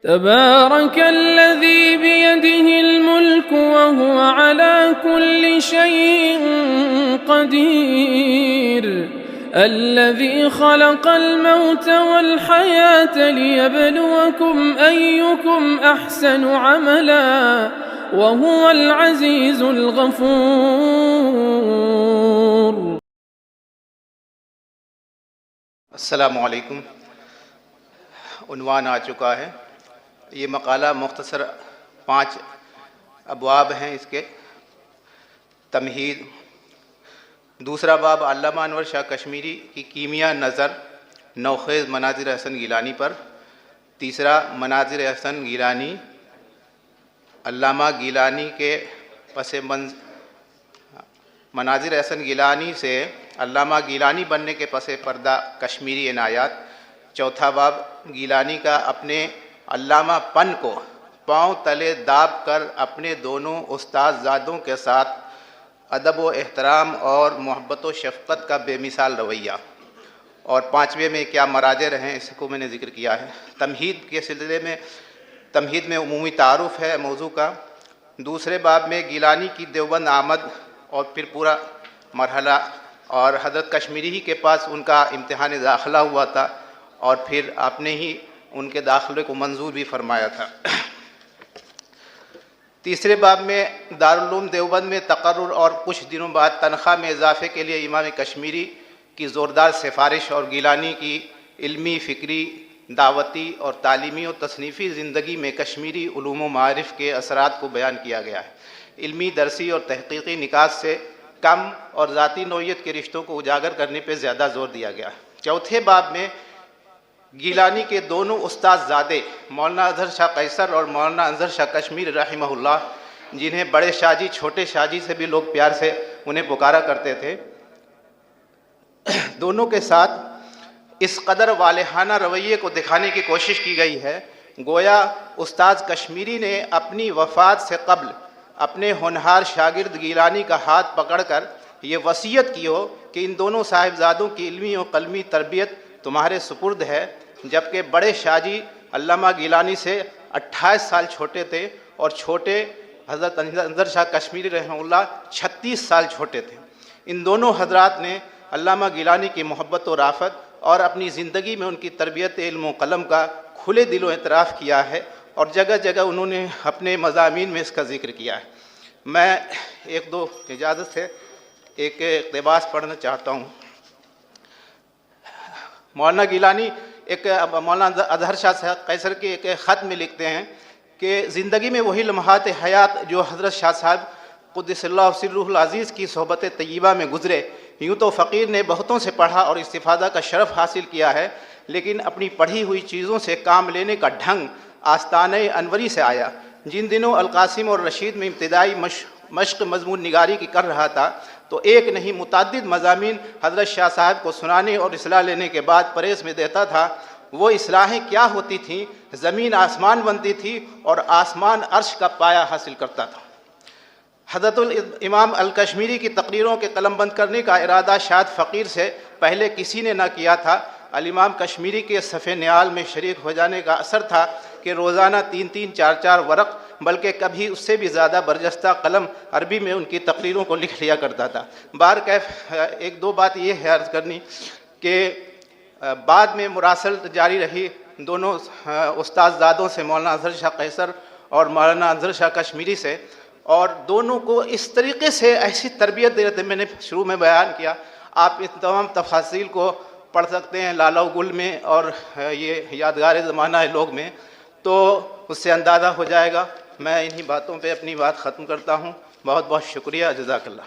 तबारकल्लज़ी बियदिहिल मुल्क व हुवा अला कुल्लि शैइन क़दीर अल्लज़ी खलक़ल मौत वल हयात लियब्लुवकुम अय्युकुम अहसनु अमला व हुवल अज़ीज़ुल गफ़ूर। अस्सलामु अलैकुम। उन्वान आ चुका है। ये मकाला मुख्तसर 5 अबवाब हैं इसके। तमहीद, दूसरा बाब अल्लामा अनवर शाह कश्मीरी की कीमिया नज़र नौखेज़ मनाज़िर हसन गिलानी पर। तीसरा, मनाज़िर हसन गिलानी अल्लामा गिलानी के मनाज़िर हसन गिलानी से अल्लामा गिलानी बनने के पसे पर्दा कश्मीरी इनायात। चौथा बाब, गिलानी का अपने अल्लामा पन को पाँव तले दाब कर अपने दोनों उस्तादज़ादों के साथ अदब व एहतराम और मोहब्बत व शफ़क़त का बेमिसाल रवैया। और 5वें में क्या मराजे रहे इसको मैंने ज़िक्र किया है। तमहीद के सिलसिले में, तमहीद में उमूमी तारुफ़ है मौजू का। दूसरे बाब में गिलानी की देवबंद आमद और फिर पूरा मरहला, और हज़रत कश्मीरी ही के पास उनका इम्तिहान दाखिला हुआ था और फिर आपने ही उनके दाखिले को मंजूर भी फरमाया था। तीसरे बाब में दारुल उलूम देवबंद में तकर्रुर और कुछ दिनों बाद तनख्वाह में इजाफ़े के लिए इमाम कश्मीरी की ज़ोरदार सिफारिश और गिलानी की इल्मी, फ़िक्री, दावती और तालीमी और तसनीफ़ी ज़िंदगी में कश्मीरी उलूम व मारिफ़ के असरात को बयान किया गया है। इल्मी, दरसी और तहक़ीक़ी निकात से कम और ज़ाती नौइयत के रिश्तों को उजागर करने पर ज़्यादा ज़ोर दिया गया। चौथे बाब में गिलानी के दोनों उस्तादज़ादे मौलाना अज़हर शाह कैसर और मौलाना अज़हर शाह कश्मीरी रहमहुल्लाह, जिन्हें बड़े शाहजी, छोटे शाहजी से भी लोग प्यार से उन्हें पुकारा करते थे, दोनों के साथ इस कदर वालेहाना रवैये को दिखाने की कोशिश की गई है गोया उस्ताद कश्मीरी ने अपनी वफ़ात से कब्ल अपने होनहार शागिर्द गिलानी का हाथ पकड़कर ये वसीयत की हो कि इन दोनों साहिबजादों की इल्मी और कलमी तरबियत तुम्हारे सुपुर्द है। जबकि बड़े शाहजी अल्लामा गिलानी से 28 साल छोटे थे और छोटे हज़रत अज़हर शाह कश्मीरी रहमहुल्लाह 36 साल छोटे थे। इन दोनों हजरात ने अल्लामा गिलानी की मोहब्बत और राफ़त और अपनी ज़िंदगी में उनकी तरबियत इल्म व कलम का खुले दिलो एतराफ़ किया है और जगह जगह उन्होंने अपने मज़ामीन में इसका ज़िक्र किया है। मैं एक दो इजाज़त से एक इक़्तिबास पढ़ना चाहता हूँ। मौलाना गिलानी मौलाना अज़हर शाह कैसर के एक ख़त में लिखते हैं कि ज़िंदगी में वही लम्हात हयात जो हज़रत शाह साहब क़ुद्दसल्लाहु सिर्रुहुल अज़ीज़ की सोहबत तय्यबा में गुज़रे। यूँ तो फ़कीर ने बहुतों से पढ़ा और इस्तिफ़ादा का शरफ़ हासिल किया है, लेकिन अपनी पढ़ी हुई चीज़ों से काम लेने का ढंग आस्ताने अनवरी से आया। जिन दिनों अलकासिम और रशीद में इब्तिदाई मश्क मज़मून निगारी की कर रहा था तो एक नहीं मुतअद्दिद मज़ामीन हज़रत शाह साहब को सुनाने और इस्लाह लेने के बाद परेस में देता था। वो इस्लाहें क्या होती थीं? ज़मीन आसमान बनती थी और आसमान अर्श का पाया हासिल करता था। हज़रतुल इमाम अल कश्मीरी की तकरीरों के कलमबंद करने का इरादा शायद फ़कीर से पहले किसी ने न किया था। अल इमाम कश्मीरी के सफ़े न्याल में शरीक हो जाने का असर था कि रोज़ाना 3-3, 4-4 वरक़, बल्कि कभी उससे भी ज़्यादा बरजस्ता कलम अरबी में उनकी तकरीरों को लिख लिया करता था। बारकैफ एक दो बात ये है अर्ज़ करनी कि बाद में मुरासल जारी रही दोनों उस्तादज़ादों से, मौलाना अज़हर शाह कैसर और मौलाना अज़हर शाह कश्मीरी से, और दोनों को इस तरीक़े से ऐसी तरबियत दे रहे थे। मैंने शुरू में बयान किया, आप इन तमाम तफासिल को पढ़ सकते हैं लाला गुल में और ये यादगार ज़माना लोग में, तो उससे अंदाज़ा हो जाएगा। मैं इन्हीं बातों पे अपनी बात ख़त्म करता हूँ। बहुत बहुत शुक्रिया। जज़ाकल्लाह।